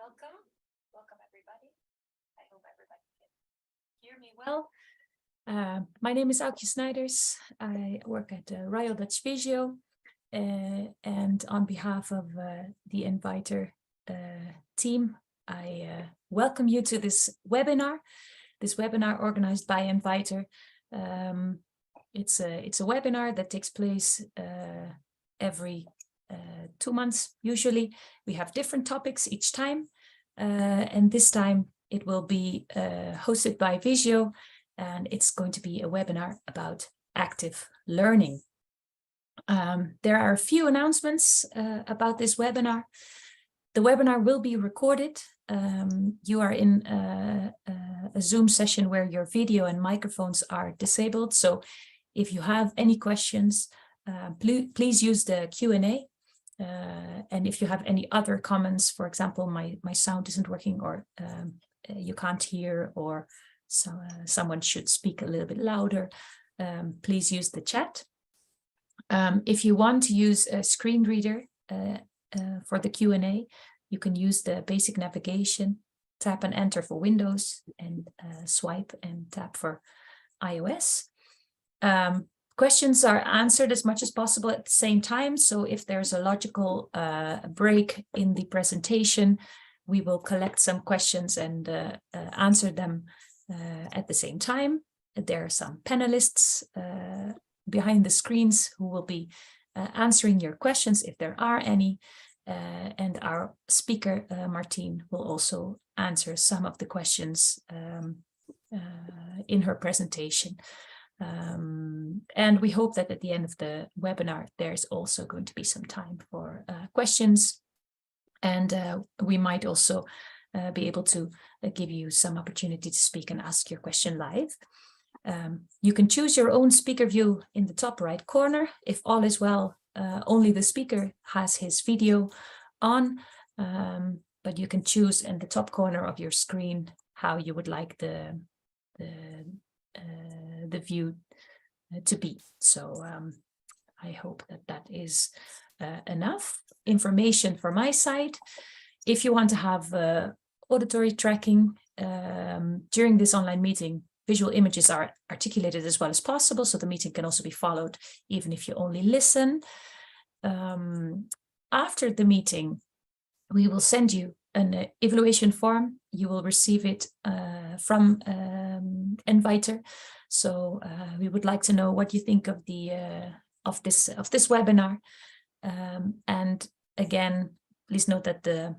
welcome. Welcome, everybody. I hope everybody can hear me well. My name is Aukje Snijders. I work at Royal Dutch Visio, and on behalf of the ENVITER team, I welcome you to this webinar. This webinar organized by ENVITER. It's a webinar that takes place every 2 months. Usually we have different topics each time, and this time it will be hosted by Visio, and it's going to be a webinar about active learning. There are a few announcements about this webinar. The webinar will be recorded. You are in a Zoom session where your video and microphones are disabled. So if you have any questions, please use the Q&A. And if you have any other comments, for example, my sound isn't working, or you can't hear, or someone should speak a little bit louder, please use the chat. If you want to use a screen reader for the Q&A, you can use the basic navigation, tap and enter for Windows, and swipe and tap for iOS. Questions are answered as much as possible at the same time. So if there's a logical break in the presentation, we will collect some questions and answer them at the same time. There are some panelists behind the screens who will be answering your questions if there are any. And our speaker, Martien, will also answer some of the questions in her presentation. And we hope that at the end of the webinar, there's also going to be some time for questions. And we might also be able to give you some opportunity to speak and ask your question live. You can choose your own speaker view in the top right corner. If all is well, only the speaker has his video on, but you can choose in the top corner of your screen how you would like the view to be. So I hope that is enough information for my side. If you want to have auditory tracking during this online meeting, visual images are articulated as well as possible, so the meeting can also be followed even if you only listen. After the meeting, we will send you an evaluation form. You will receive it from ENVITER. So we would like to know what you think of the of this webinar. And again, please note that the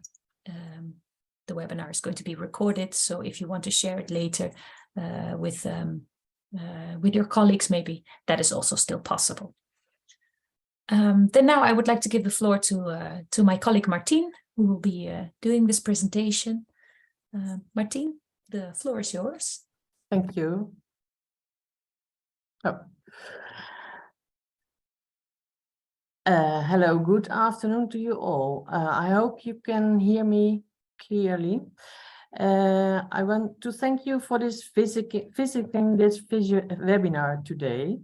webinar is going to be recorded. So if you want to share it later with your colleagues, maybe that is also still possible. Then now I would like to give the floor to my colleague Martien, who will be doing this presentation. Martien, the floor is yours. Thank you. Oh. Hello, good afternoon to you all. I hope you can hear me clearly. I want to thank you for this visiting this webinar today.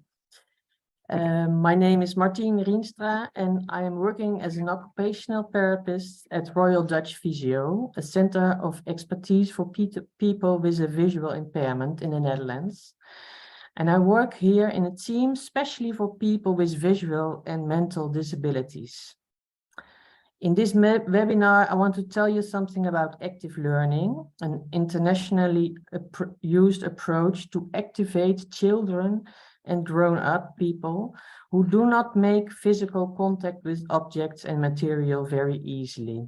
My name is Martien Rienstra, and I am working as an occupational therapist at Royal Dutch Visio, a center of expertise for people with a visual impairment in the Netherlands. And I work here in a team especially for people with visual and mental disabilities. In this webinar, I want to tell you something about active learning, an internationally used approach to activate children and grown-up people who do not make physical contact with objects and material very easily.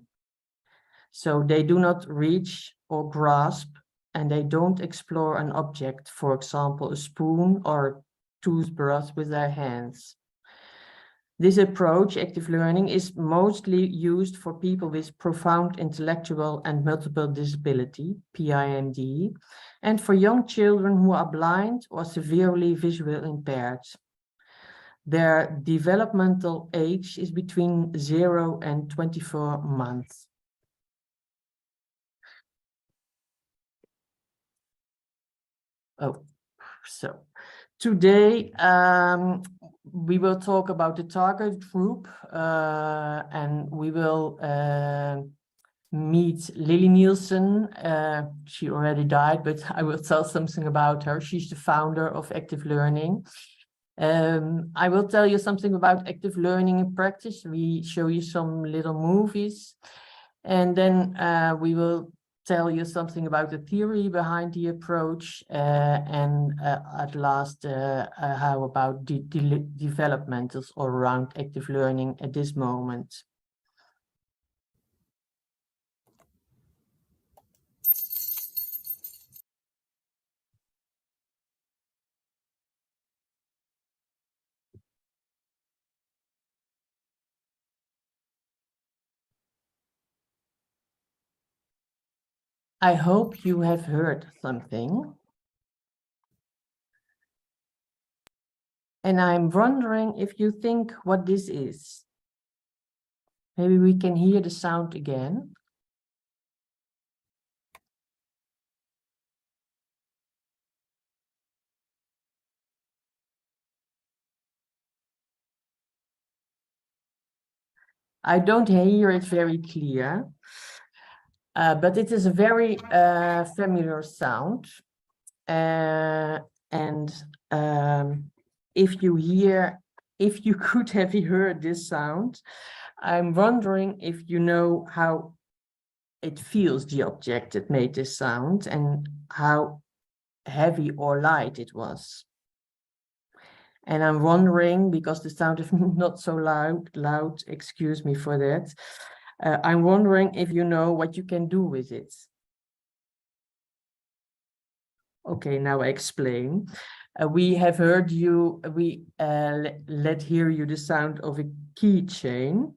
So they do not reach or grasp, and they don't explore an object, for example, a spoon or toothbrush with their hands. This approach, active learning, is mostly used for people with profound intellectual and multiple disability, PIMD, and for young children who are blind or severely visually impaired. Their developmental age is between 0 and 24 months. Oh, so today we will talk about the target group, and we will meet Lily Nielsen. She already died, but I will tell something about her. She's the founder of Active Learning. I will tell you something about active learning in practice. We show you some little movies, and then we will tell you something about the theory behind the approach, and at last, how about the developmentals around active learning at this moment. I hope you have heard something. And I'm wondering if you think what this is. Maybe we can hear the sound again. I don't hear it very clear, but it is a very familiar sound. And if you could have heard this sound, I'm wondering if you know how it feels, the object that made this sound, and how heavy or light it was. And I'm wondering, because the sound is not so loud, excuse me for that. I'm wondering if you know what you can do with it. Okay, now I explain. We have heard you, let hear you the sound of a keychain.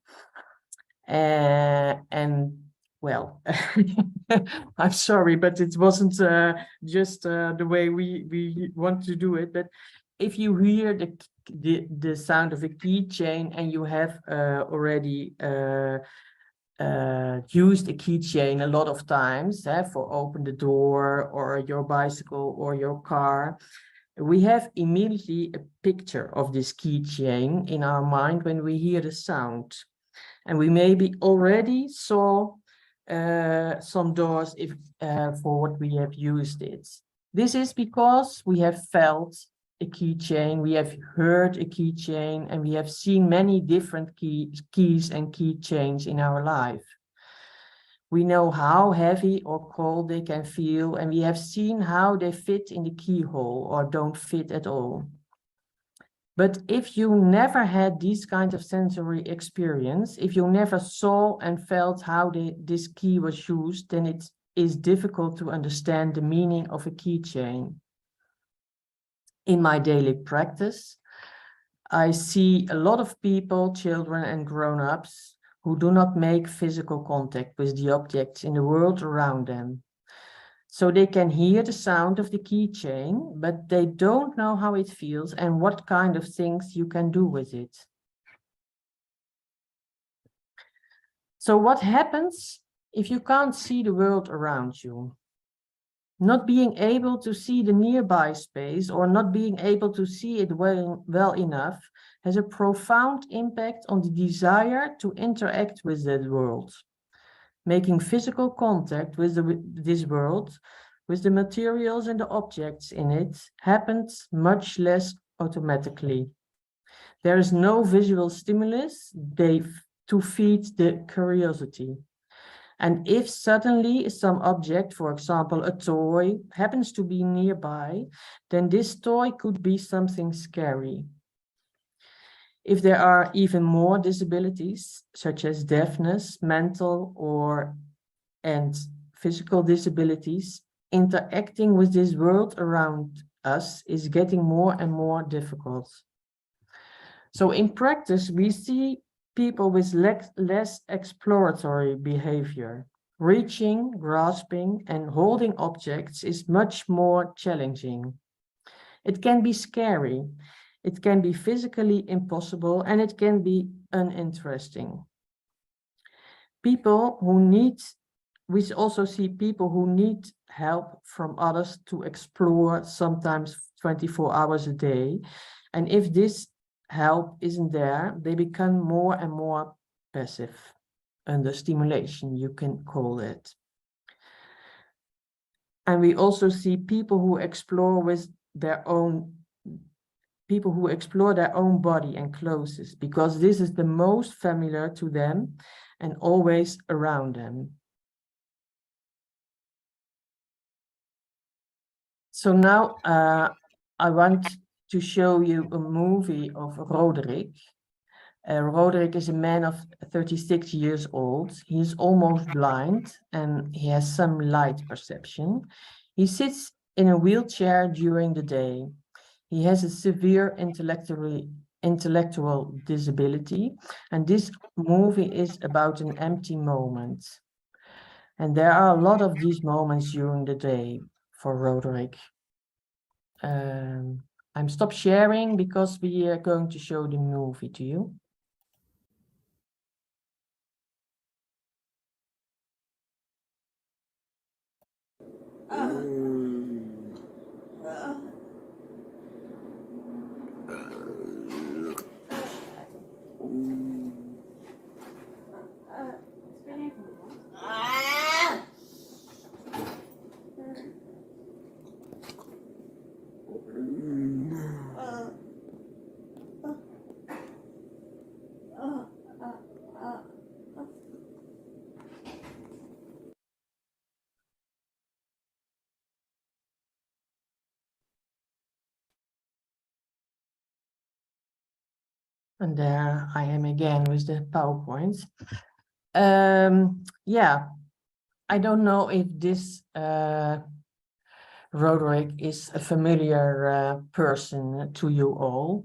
And well, I'm sorry, but it wasn't just the way we want to do it. But if you hear the sound of a keychain and you have already used a keychain a lot of times for open the door or your bicycle or your car, we have immediately a picture of this keychain in our mind when we hear the sound. And we maybe already saw some doors for what we have used it. This is because we have felt a keychain, we have heard a keychain, and we have seen many different keys and keychains in our life. We know how heavy or cold they can feel, and we have seen how they fit in the keyhole or don't fit at all. But if you never had this kind of sensory experience, if you never saw and felt how this key was used, then it is difficult to understand the meaning of a keychain. In my daily practice, I see a lot of people, children and grown-ups, who do not make physical contact with the objects in the world around them. So they can hear the sound of the keychain, but they don't know how it feels and what kind of things you can do with it. So what happens if you can't see the world around you? Not being able to see the nearby space or not being able to see it well enough has a profound impact on the desire to interact with that world. Making physical contact with this world, with the materials and the objects in it, happens much less automatically. There is no visual stimulus to feed the curiosity. And if suddenly some object, for example, a toy, happens to be nearby, then this toy could be something scary. If there are even more disabilities, such as deafness, mental and physical disabilities, interacting with this world around us is getting more and more difficult. So in practice, we see people with less exploratory behavior. Reaching, grasping, and holding objects is much more challenging. It can be scary, it can be physically impossible, and it can be uninteresting. We also see people who need help from others to explore, sometimes 24 hours a day. And if this help isn't there, they become more and more passive. under stimulation, you can call it. And we also see people who explore their own body and clothes, because this is the most familiar to them and always around them. So now I want to show you a movie of Roderick. Roderick is a man of 36 years old. He is almost blind and he has some light perception. He sits in a wheelchair during the day. He has a severe intellectual disability, and this movie is about an empty moment. And there are a lot of these moments during the day for Roderick. I'm stop sharing because we are going to show the movie to you. And there I am again with the PowerPoint. Yeah, I don't know if this Roderick is a familiar person to you all.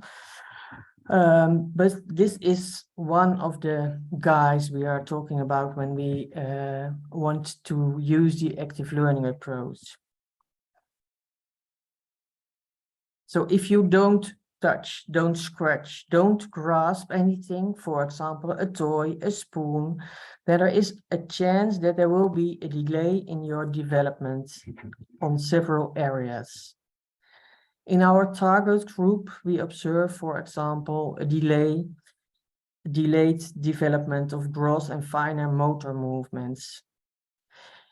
But this is one of the guys we are talking about when we want to use the active learning approach. So if you don't touch, don't scratch, don't grasp anything, for example, a toy, a spoon, there is a chance that there will be a delay in your development on several areas. In our target group, we observe, for example, a delayed development of gross and finer motor movements.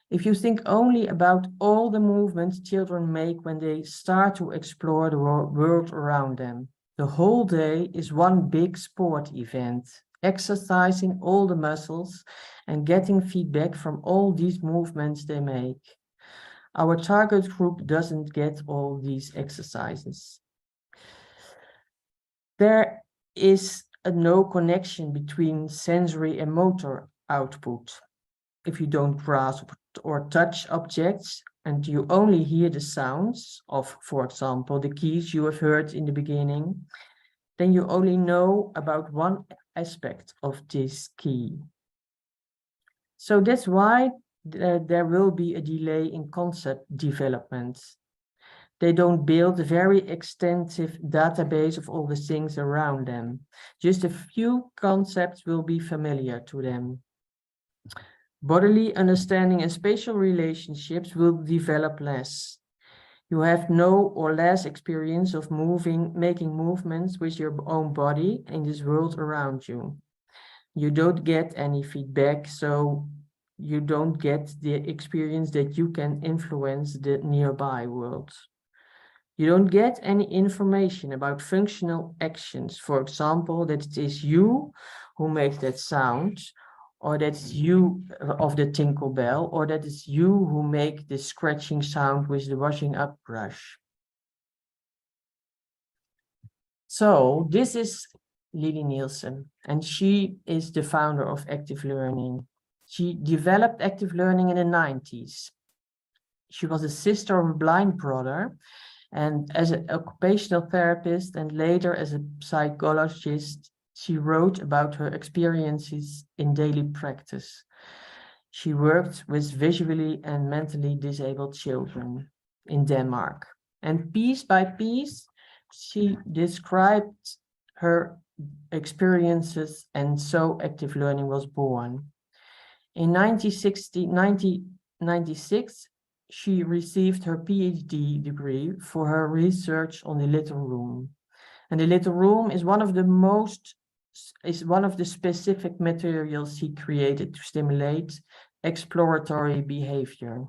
If you think only about all the movements children make when they start to explore the world around them, the whole day is one big sport event, exercising all the muscles and getting feedback from all these movements they make. Our target group doesn't get all these exercises. There is no connection between sensory and motor output. If you don't grasp or touch objects and you only hear the sounds of, for example, the keys you have heard in the beginning, then you only know about one aspect of this key. So that's why there will be a delay in concept development. They don't build a very extensive database of all the things around them. Just a few concepts will be familiar to them. Bodily understanding and spatial relationships will develop less. You have no or less experience of making movements with your own body in this world around you. You don't get any feedback, so you don't get the experience that you can influence the nearby world. You don't get any information about functional actions. For example, that it is you who makes that sound, or that it's you of the tinkle bell, or that it's you who make the scratching sound with the washing up brush. So this is Lily Nielsen, and she is the founder of Active Learning. She developed Active Learning in the 90s. She was a sister of a blind brother, and as an occupational therapist and later as a psychologist, she wrote about her experiences in daily practice. She worked with visually and mentally disabled children in Denmark. And piece by piece, she described her experiences, and so Active Learning was born. In 1996, she received her PhD degree for her research on the little room. And the little room is one of the most is one of the specific materials he created to stimulate exploratory behavior.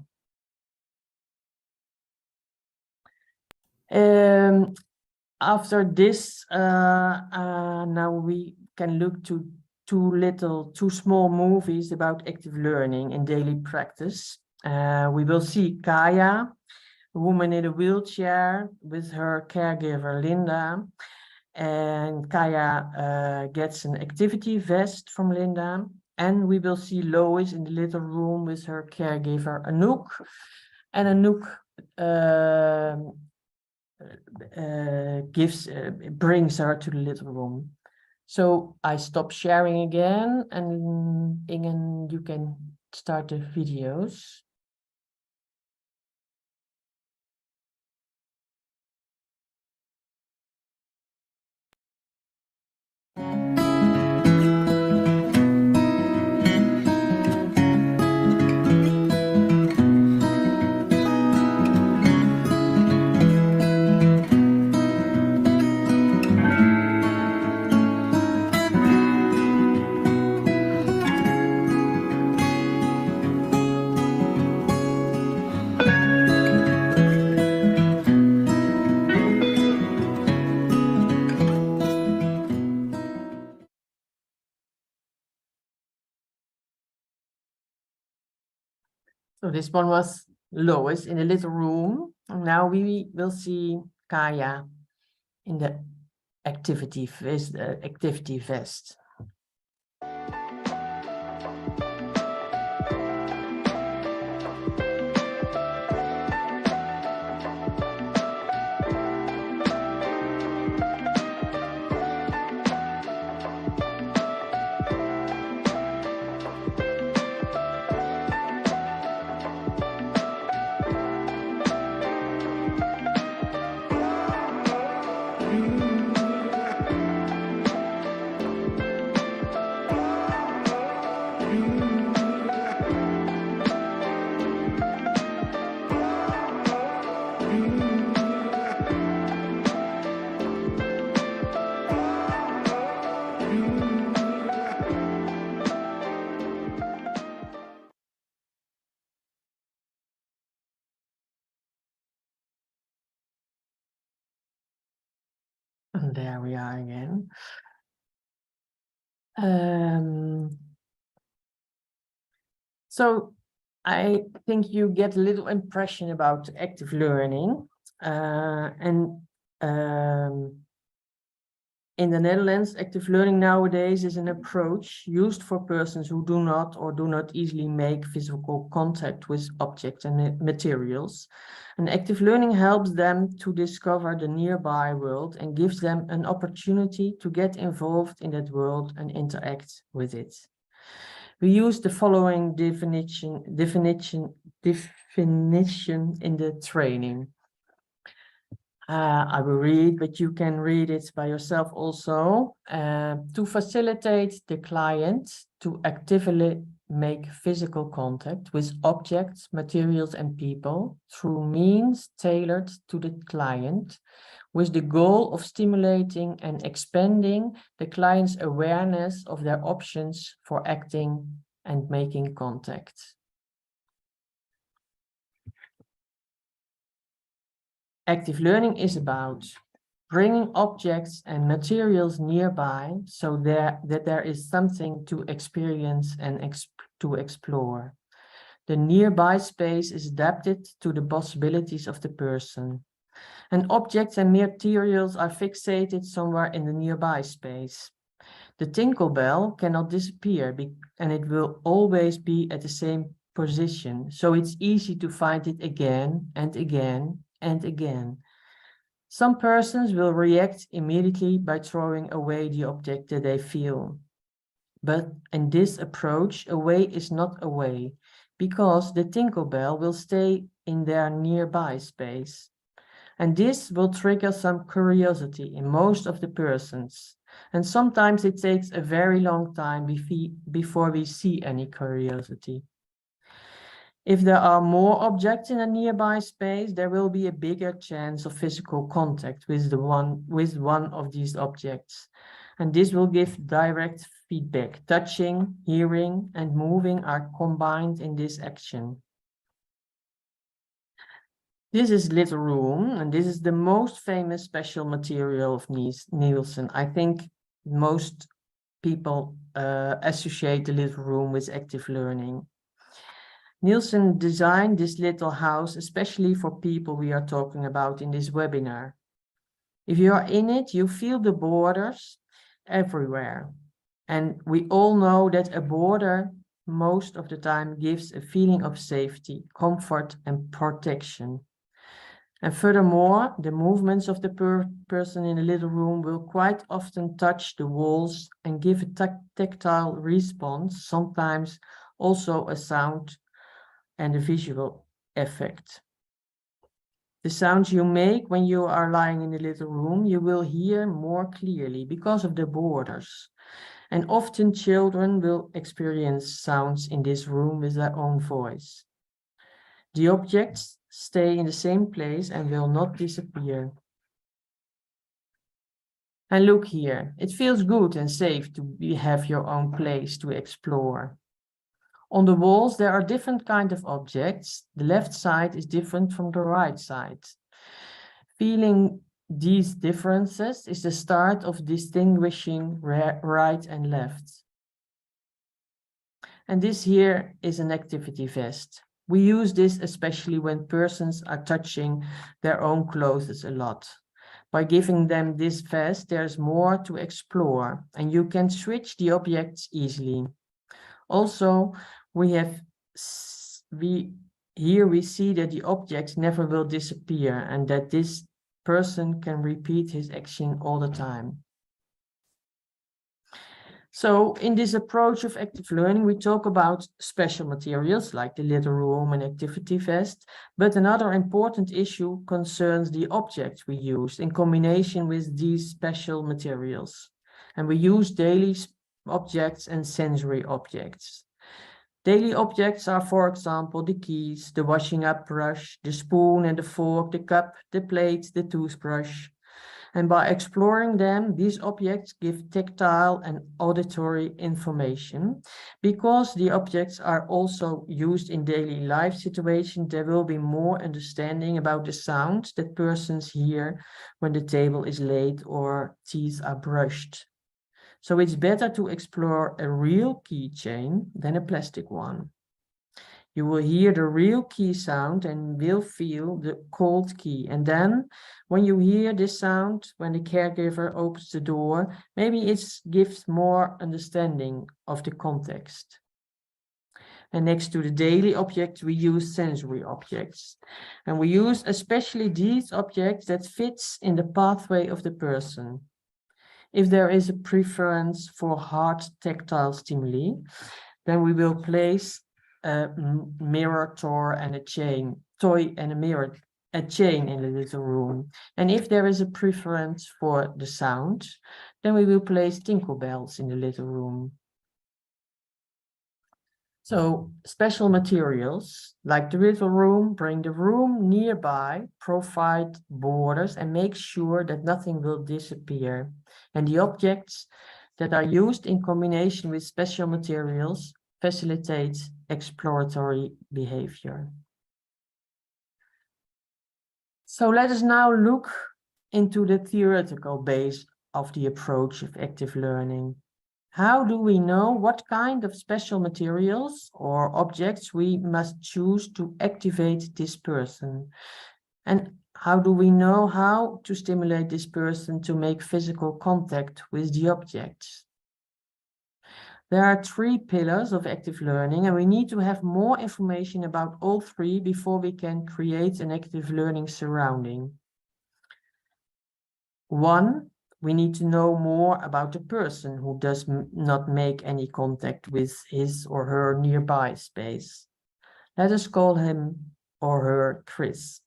After this, now we can look to two small movies about active learning in daily practice. We will see Kaya, a woman in a wheelchair with her caregiver Linda. And Kaya gets an activity vest from Linda. And we will see Lois in the little room with her caregiver Anouk. And Anouk brings her to the little room. So I stop sharing again, and Ingen, you can start the videos. So this one was Lois in a little room. And now we will see Kaya in the activity vest. And there we are again. So I think you get a little impression about active learning. In the Netherlands, active learning nowadays is an approach used for persons who do not easily make physical contact with objects and materials. And active learning helps them to discover the nearby world and gives them an opportunity to get involved in that world and interact with it. We use the following definition in the training. I will read, but you can read it by yourself also. To facilitate the client to actively make physical contact with objects, materials, and people through means tailored to the client, with the goal of stimulating and expanding the client's awareness of their options for acting and making contact. Active learning is about bringing objects and materials nearby so that there is something to experience and to explore. The nearby space is adapted to the possibilities of the person. And objects and materials are fixated somewhere in the nearby space. The tinkle bell cannot disappear and it will always be at the same position. So it's easy to find it again and again and again. Some persons will react immediately by throwing away the object that they feel. But in this approach, away is not away, because the tinkle bell will stay in their nearby space. And this will trigger some curiosity in most of the persons. And sometimes it takes a very long time before we see any curiosity. If there are more objects in a nearby space, there will be a bigger chance of physical contact with one of these objects. And this will give direct feedback. Touching, hearing, and moving are combined in this action. This is Little Room, and this is the most famous special material of Nielsen. I think most people associate the Little Room with active learning. Nielsen designed this little house especially for people we are talking about in this webinar. If you are in it, you feel the borders everywhere. And we all know that a border most of the time gives a feeling of safety, comfort, and protection. And furthermore, the movements of the person in the little room will quite often touch the walls and give a tactile response, sometimes also a sound and a visual effect. The sounds you make when you are lying in the little room, you will hear more clearly because of the borders. And often children will experience sounds in this room with their own voice. The objects stay in the same place and will not disappear. And look here, it feels good and safe to have your own place to explore. On the walls, there are different kinds of objects. The left side is different from the right side. Feeling these differences is the start of distinguishing right and left. And this here is an activity vest. We use this especially when persons are touching their own clothes a lot. By giving them this vest, there's more to explore, and you can switch the objects easily. Also, here we see that the objects never will disappear and that this person can repeat his action all the time. So in this approach of active learning, we talk about special materials like the little room and activity vest, but another important issue concerns the objects we use in combination with these special materials. And we use daily objects and sensory objects. Daily objects are, for example, the keys, the washing up brush, the spoon and the fork, the cup, the plate, the toothbrush. And by exploring them, these objects give tactile and auditory information. Because the objects are also used in daily life situations, there will be more understanding about the sound that persons hear when the table is laid or teeth are brushed. So it's better to explore a real keychain than a plastic one. You will hear the real key sound and will feel the cold key. And then when you hear this sound, when the caregiver opens the door, maybe it gives more understanding of the context. And next to the daily objects, we use sensory objects. And we use especially these objects that fits in the pathway of the person. If there is a preference for hard tactile stimuli, then we will place a mirror toy and a chain in the little room. And if there is a preference for the sound, then we will place tinkle bells in the little room. So special materials like the little room bring the room nearby, provide borders and make sure that nothing will disappear. And the objects that are used in combination with special materials facilitate exploratory behavior. So let us now look into the theoretical base of the approach of active learning. How do we know what kind of special materials or objects we must choose to activate this person? And how do we know how to stimulate this person to make physical contact with the objects? There are 3 pillars of active learning, and we need to have more information about all 3 before we can create an active learning surrounding. 1, we need to know more about the person who does not make any contact with his or her nearby space. Let us call him or her Chris.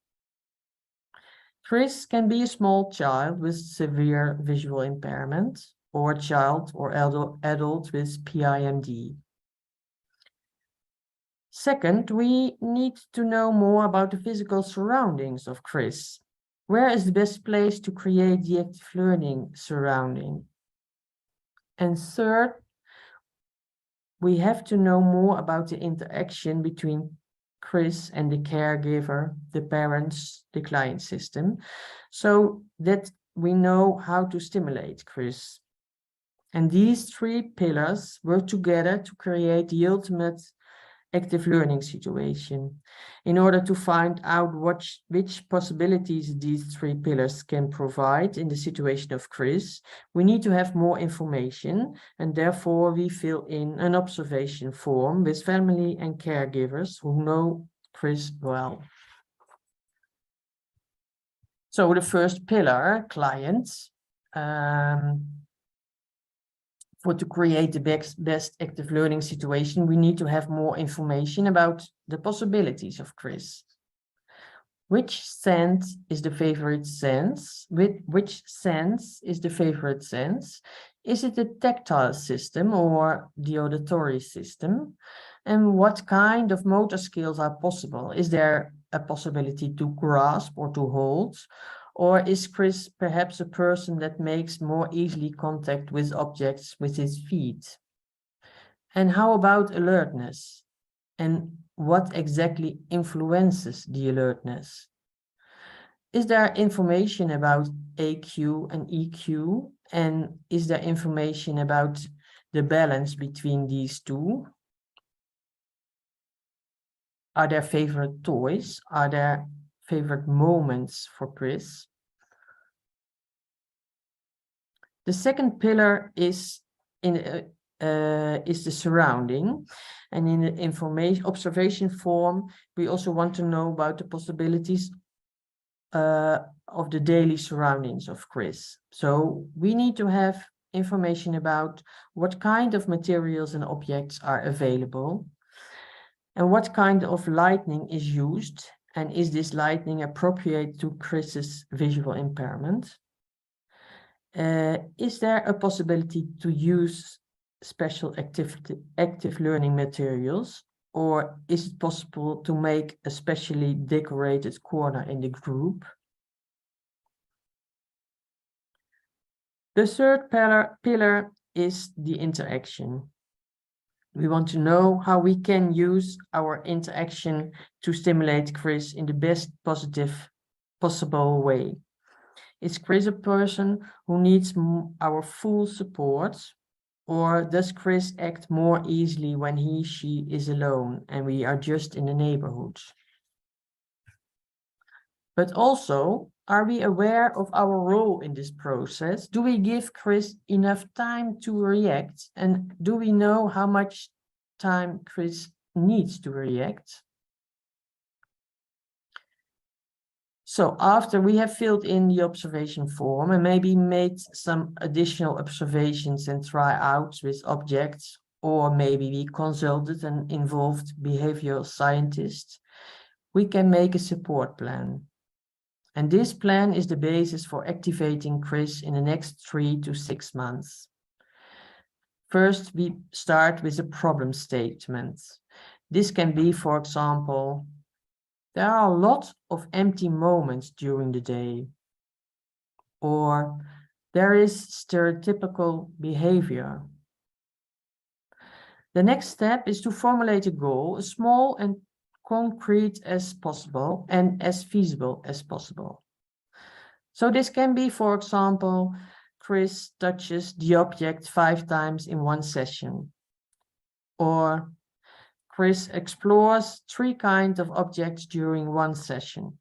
Chris can be a small child with severe visual impairment, or a child or adult with PIMD. Second, we need to know more about the physical surroundings of Chris. Where is the best place to create the active learning surrounding? And third, we have to know more about the interaction between Chris and the caregiver, the parents, the client system, so that we know how to stimulate Chris. And these three pillars work together to create the ultimate active learning situation. In order to find out which possibilities these three pillars can provide in the situation of Chris, we need to have more information, and therefore we fill in an observation form with family and caregivers who know Chris well. So the first pillar, clients, to create the best active learning situation, we need to have more information about the possibilities of Chris. Which sense is the favorite sense? Which sense is the favorite sense? Is it the tactile system or the auditory system? And what kind of motor skills are possible? Is there a possibility to grasp or to hold? Or is Chris perhaps a person that makes more easily contact with objects with his feet? And how about alertness? And what exactly influences the alertness? Is there information about AQ and EQ? And is there information about the balance between these two? Are there favorite toys? Are there favorite moments for Chris? The second pillar is the surrounding, and in the information observation form, we also want to know about the possibilities of the daily surroundings of Chris. So we need to have information about what kind of materials and objects are available, and what kind of lighting is used, and is this lighting appropriate to Chris's visual impairment? Is there a possibility to use special active learning materials, or is it possible to make a specially decorated corner in the group? The third pillar is the interaction. We want to know how we can use our interaction to stimulate Chris in the best possible way. Is Chris a person who needs our full support, or does Chris act more easily when she is alone and we are just in the neighborhood? But also, are we aware of our role in this process? Do we give Chris enough time to react? And do we know how much time Chris needs to react? So after we have filled in the observation form and maybe made some additional observations and tryouts with objects, or maybe we consulted an involved behavioral scientist, we can make a support plan. And this plan is the basis for activating Chris in the next 3 to 6 months. First, we start with a problem statement. This can be, for example, there are a lot of empty moments during the day, or there is stereotypical behavior. The next step is to formulate a goal, as small and concrete as possible and as feasible as possible. So this can be, for example, Chris touches the object 5 times in one session, or Chris explores 3 kinds of objects during one session.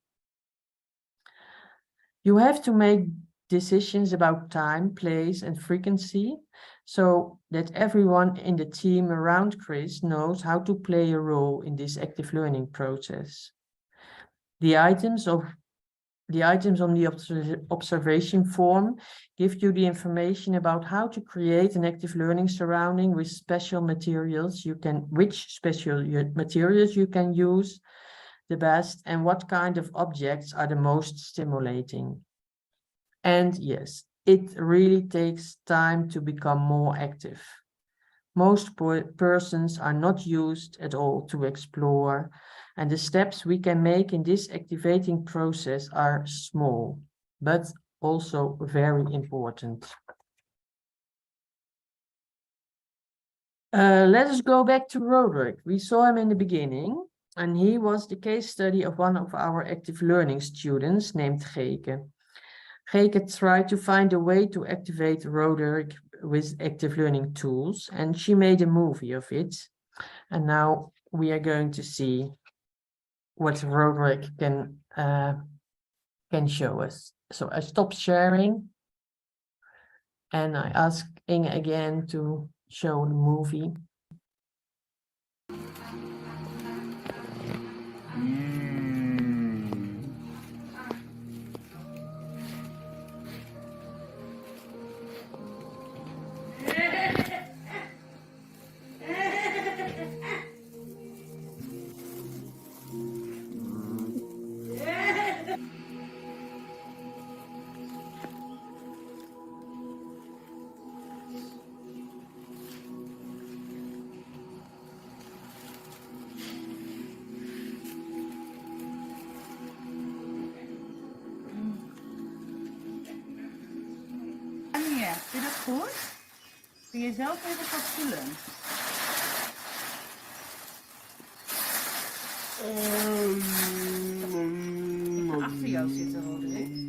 You have to make decisions about time, place, and frequency so that everyone in the team around Chris knows how to play a role in this active learning process. The items on the observation form give you the information about how to create an active learning surrounding with special materials which special materials you can use the best, and what kind of objects are the most stimulating. And yes, it really takes time to become more active. Most persons are not used at all to explore, and the steps we can make in this activating process are small, but also very important. Let us go back to Roderick. We saw him in the beginning, and he was the case study of one of our active learning students named Geke. Geke tried to find a way to activate Roderick with active learning tools, and she made a movie of it. And now we are going to see what Roderick can show us. So I stopped sharing, and I ask Inge again to show the movie. Anja, vind je dat goed? Kun je zelf even wat voelen? Even achter jou zitten, Roderick.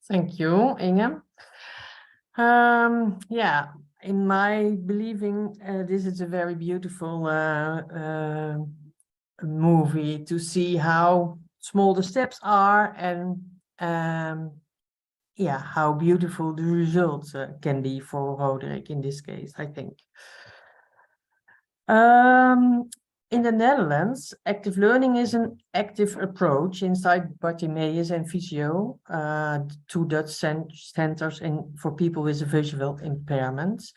Thank you, Inge. Yeah, in my believing, this is a very beautiful movie to see how small the steps are and yeah, how beautiful the results can be for Roderick in this case, I think. In the Netherlands, active learning is an active approach inside Bartimeus and Visio, two Dutch centers for people with visual impairments.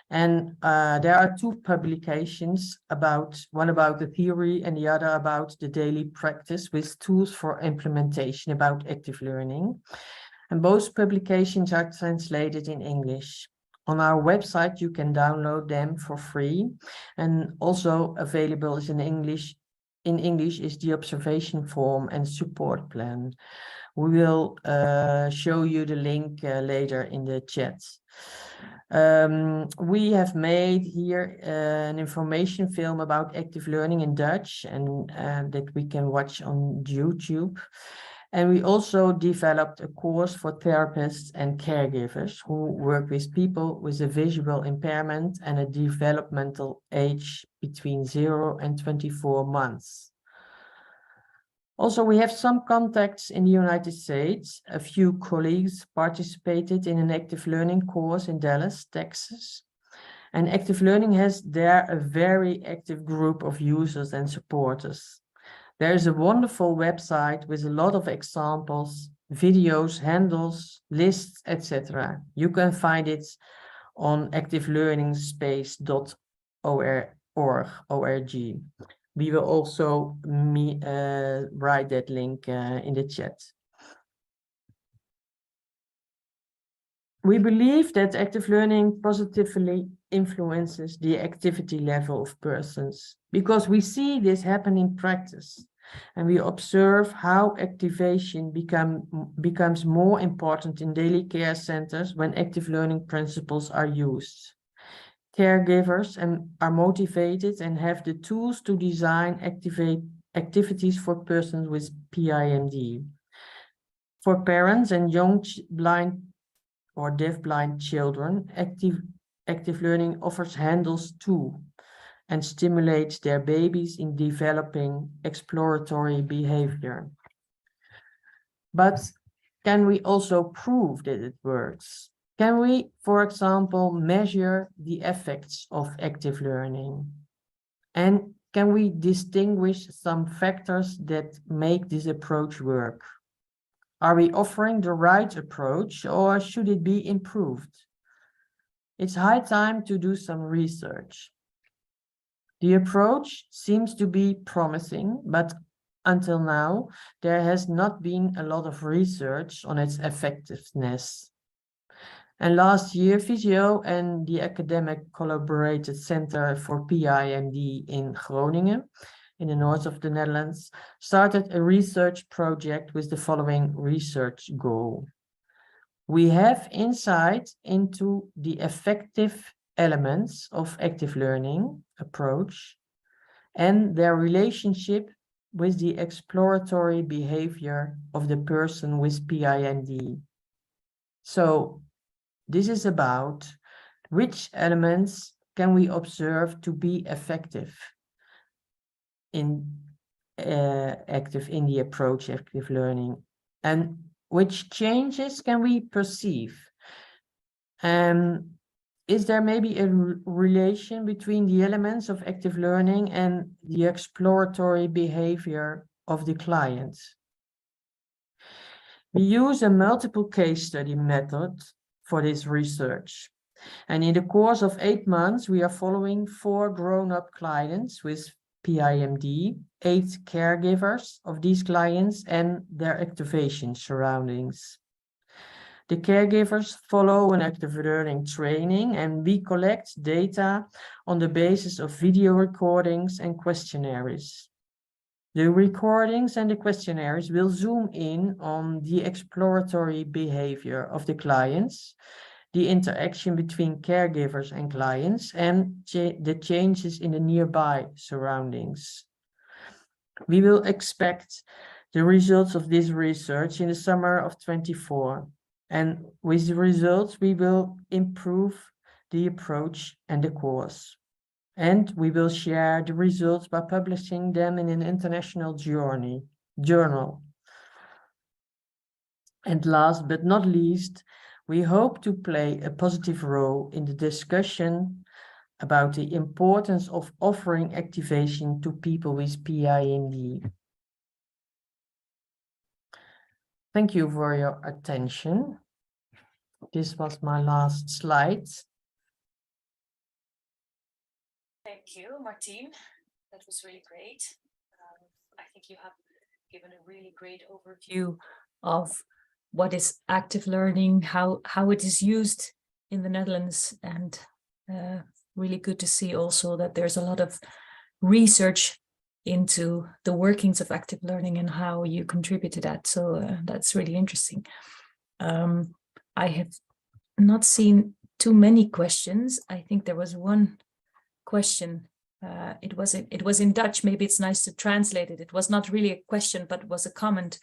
And there are two publications one about the theory and the other about the daily practice with tools for implementation about active learning. And both publications are translated in English. On our website, you can download them for free, and also available is in English. In English is the observation form and support plan. We will show you the link later in the chat. We have made here an information film about active learning in Dutch and that we can watch on YouTube. And we also developed a course for therapists and caregivers who work with people with a visual impairment and a developmental age between 0 and 24 months. Also, we have some contacts in the United States. A few colleagues participated in an active learning course in Dallas, Texas. And active learning has there a very active group of users and supporters. There is a wonderful website with a lot of examples, videos, handles, lists, etc. You can find it on activelearningspace.org. We will also write that link in the chat. We believe that active learning positively influences the activity level of persons because we see this happen in practice and we observe how activation becomes more important in daily care centers when active learning principles are used. Caregivers are motivated and have the tools to design activities for persons with PIMD. For parents and young blind or deaf-blind children, active learning offers handles too and stimulates their babies in developing exploratory behavior. But can we also prove that it works? Can we, for example, measure the effects of active learning? And can we distinguish some factors that make this approach work? Are we offering the right approach or should it be improved? It's high time to do some research. The approach seems to be promising, but until now, there has not been a lot of research on its effectiveness. And last year, Visio and the Academic Collaborated Center for PIMD in Groningen, in the north of the Netherlands, started a research project with the following research goal. We have insight into the effective elements of active learning approach and their relationship with the exploratory behavior of the person with PIMD. So this is about which elements can we observe to be effective in the approach active learning, and which changes can we perceive? Is there maybe a relation between the elements of active learning and the exploratory behavior of the client? We use a multiple case study method for this research. And in the course of 8 months, we are following 4 grown-up clients with PIMD, 8 caregivers of these clients and their activation surroundings. The caregivers follow an active learning training and we collect data on the basis of video recordings and questionnaires. The recordings and the questionnaires will zoom in on the exploratory behavior of the clients, the interaction between caregivers and clients, and the changes in the nearby surroundings. We will expect the results of this research in the summer of 2024. And with the results, we will improve the approach and the course. And we will share the results by publishing them in an international journal. And last but not least, we hope to play a positive role in the discussion about the importance of offering activation to people with PIMD. Thank you for your attention. This was my last slide. Thank you, Martien. That was really great. I think you have given a really great overview of what is active learning, how it is used in the Netherlands, and really good to see also that there's a lot of research into the workings of active learning and how you contribute to that. So that's really interesting. I have not seen too many questions. I think there was one question. It was in Dutch. Maybe it's nice to translate it. It was not really a question, but it was a comment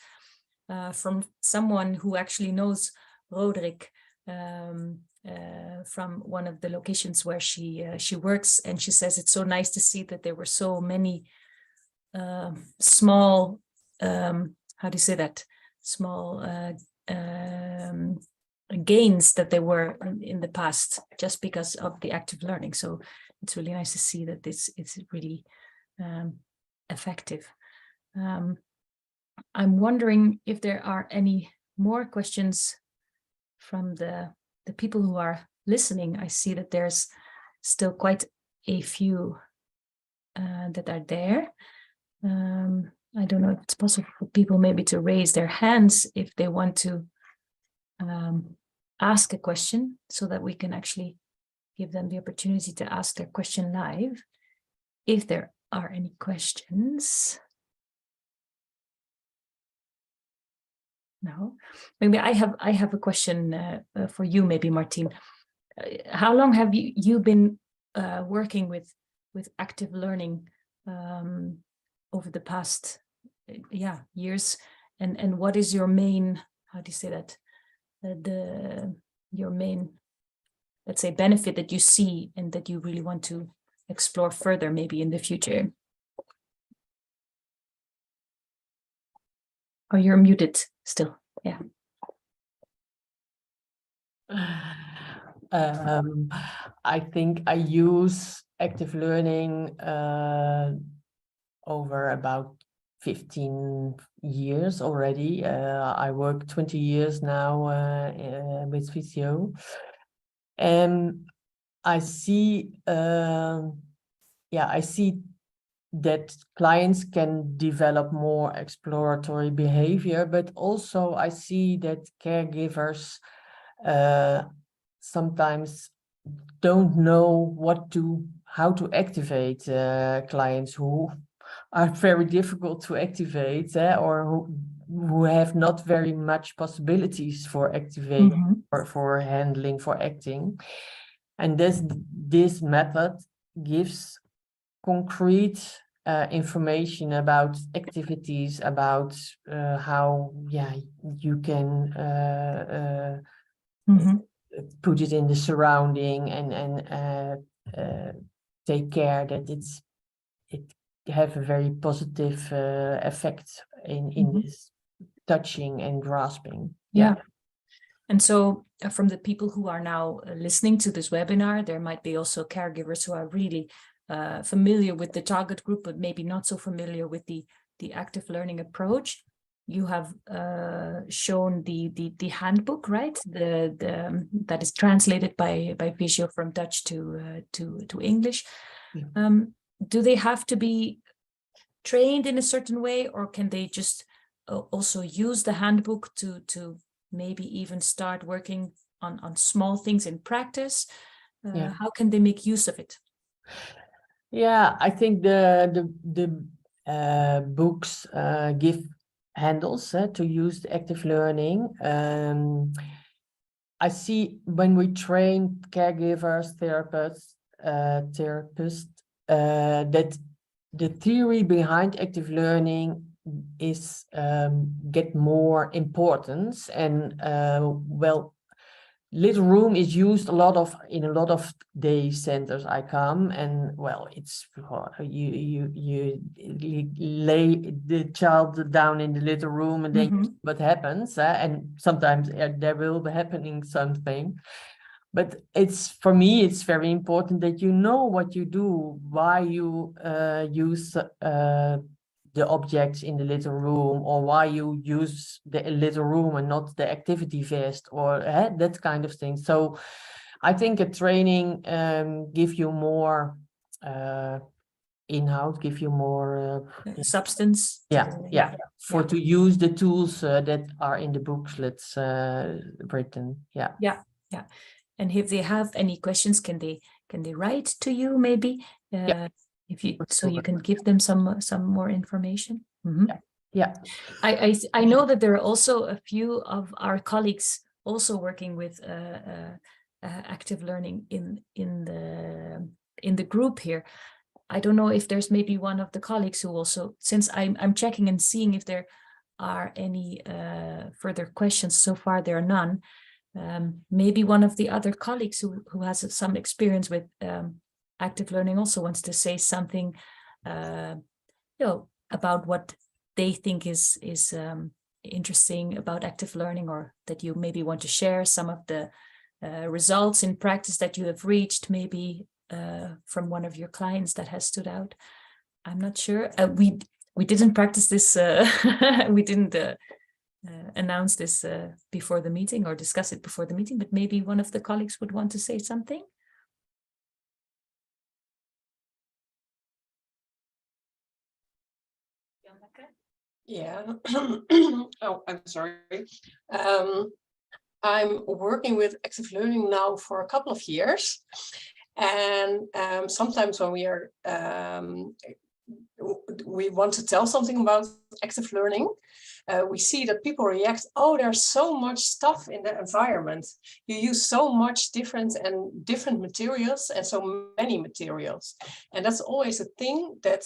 from someone who actually knows Roderick from one of the locations where she works, and she says it's so nice to see that there were so many small, how do you say that, small gains that there were in the past just because of the active learning. So it's really nice to see that this is really effective. I'm wondering if there are any more questions from the people who are listening. I see that there's still quite a few that are there. I don't know if it's possible for people maybe to raise their hands if they want to ask a question so that we can actually give them the opportunity to ask their question live. If there are any questions. No, maybe I have a question for you, maybe Martien. How long have you been working with active learning over the past years, and what is your main, how do you say that, your main, let's say, benefit that you see and that you really want to explore further maybe in the future? Oh, you're muted still. Yeah. I think I use active learning over about 15 years already. I work 20 years now with physio. And I see, I see that clients can develop more exploratory behavior, but also I see that caregivers sometimes don't know how to activate clients who are very difficult to activate, or who have not very much possibilities for activating or for handling, for acting. And this method gives concrete information about activities, about how you can put it in the surrounding and take care that it have a very positive effect in this touching and grasping. Yeah. And so from the people who are now listening to this webinar, there might be also caregivers who are really familiar with the target group, but maybe not so familiar with the active learning approach. You have shown the handbook, right? That is translated by Physio from Dutch to English. Yeah. Do they have to be trained in a certain way, or can they just also use the handbook to maybe even start working on small things in practice? How can they make use of it? Yeah, I think the books give handles to use the active learning. I see when we train caregivers, therapists, that the theory behind active learning is get more importance, and little room is used in a lot of day centers I come, and it's you lay the child down in the little room, and then what happens, and sometimes there will be happening something. But for me, it's very important that you know what you do, why you use the objects in the little room, or why you use the little room and not the activity vest, or that kind of thing. So I think a training give you more in-house, give you more substance. To use the tools that are in the booklets written. Yeah. And if they have any questions, can they write to you maybe? If you you can give them some more information. I know that there are also a few of our colleagues also working with active learning in the group here. I don't know if there's maybe one of the colleagues who also, since I'm checking and seeing if there are any further questions. So far there are none. Maybe one of the other colleagues who has some experience with active learning also wants to say something, about what they think is interesting about active learning, or that you maybe want to share some of the results in practice that you have reached, maybe from one of your clients that has stood out. I'm not sure. We didn't practice this. We didn't announce this before the meeting or discuss it before the meeting, but maybe one of the colleagues would want to say something. Yeah. Oh, I'm sorry. I'm working with active learning now for a couple of years. And sometimes when we want to tell something about active learning, we see that people react, oh, there's so much stuff in the environment. You use so much different materials and so many materials. And that's always a thing that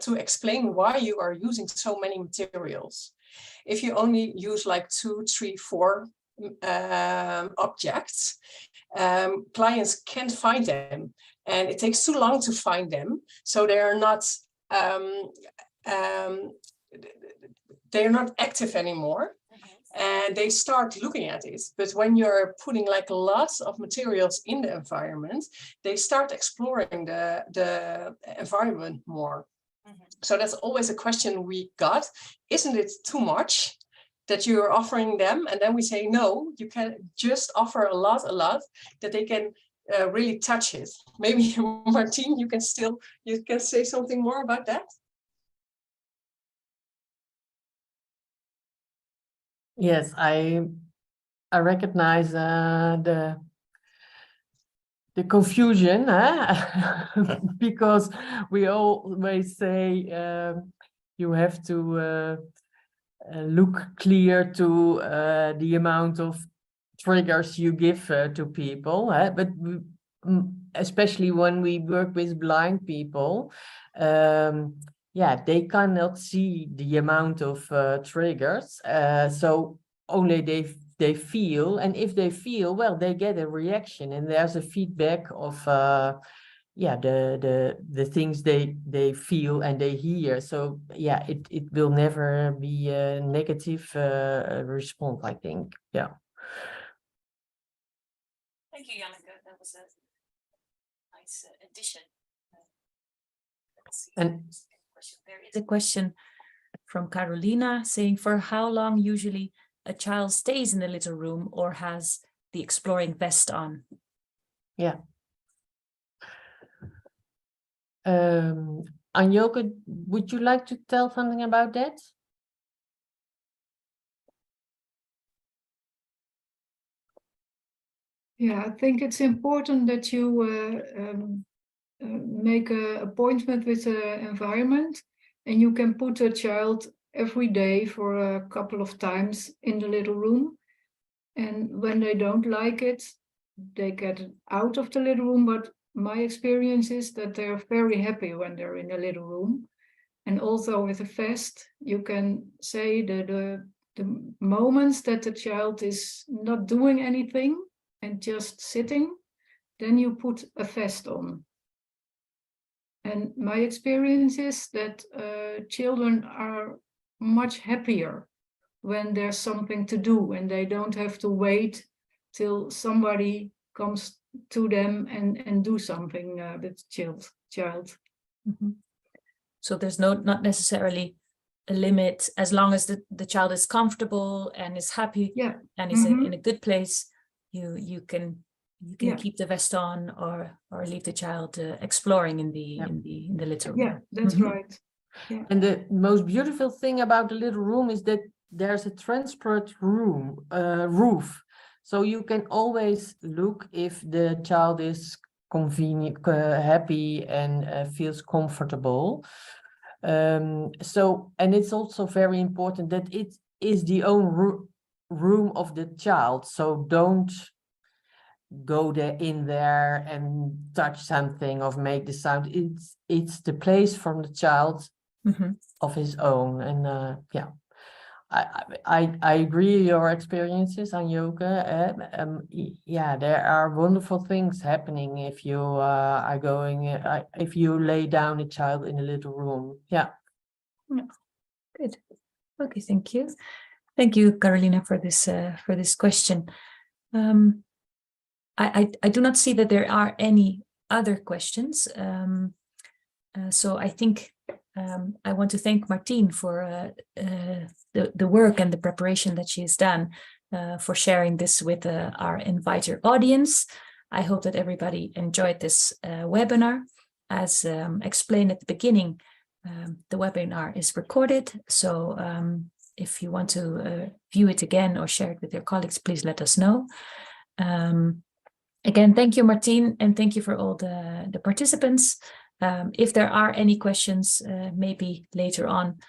to explain why you are using so many materials. If you only use like 2, 3, 4 objects, clients can't find them, and it takes too long to find them. So they are not active anymore, and they start looking at it. But when you're putting like lots of materials in the environment, they start exploring the environment more. So that's always a question we got. Isn't it too much that you're offering them? And then we say, no, you can just offer a lot that they can really touch it. Maybe Martien, you can say something more about that. Yes, I recognize the confusion, because we always say you have to look clear to the amount of triggers you give to people, but especially when we work with blind people, yeah, they cannot see the amount of triggers, so only they feel, and if they feel, well, they get a reaction, and there's a feedback of yeah, the things they feel and they hear. So yeah, it will never be a negative response, I think. Yeah. Thank you, Janneke. That was a nice addition. And there is a question from Carolina saying, for how long usually a child stays in the little room or has the exploring vest on? Yeah. Anjoke, would you like to tell something about that? Yeah, I think it's important that you make an appointment with the environment, and you can put a child every day for a couple of times in the little room. And when they don't like it, they get out of the little room. But my experience is that they're very happy when they're in the little room. And also with a vest, you can say the moments that the child is not doing anything and just sitting, then you put a vest on. And my experience is that children are much happier when there's something to do and they don't have to wait till somebody comes to them and do something with child. Mm-hmm. So there's not necessarily a limit, as long as the child is comfortable and is happy, yeah, and is in a good place, you can yeah, keep the vest on or leave the child exploring in the Yeah. in the little room. yeah, that's Mhm. right. Yeah. And the most beautiful thing about the little room is that there's a transparent roof. So you can always look if the child is convenient, happy, and feels comfortable. So, and it's also very important that it is the own room of the child. So don't go in there and touch something or make the sound. It's the place from the child of his own. And yeah, I agree with your experiences, Anjoke. Yeah, there are wonderful things happening if you are going, if you lay down a child in a little room. Yeah. Good. Okay, thank you. Thank you, Carolina, for this question. I do not see that there are any other questions. So I think I want to thank Martien for the work and the preparation that she has done for sharing this with our ENVITER audience. I hope that everybody enjoyed this webinar. As explained at the beginning, the webinar is recorded, so if you want to view it again or share it with your colleagues, please let us know. Again, thank you, Martien, and thank you for all the participants. If there are any questions, maybe later on,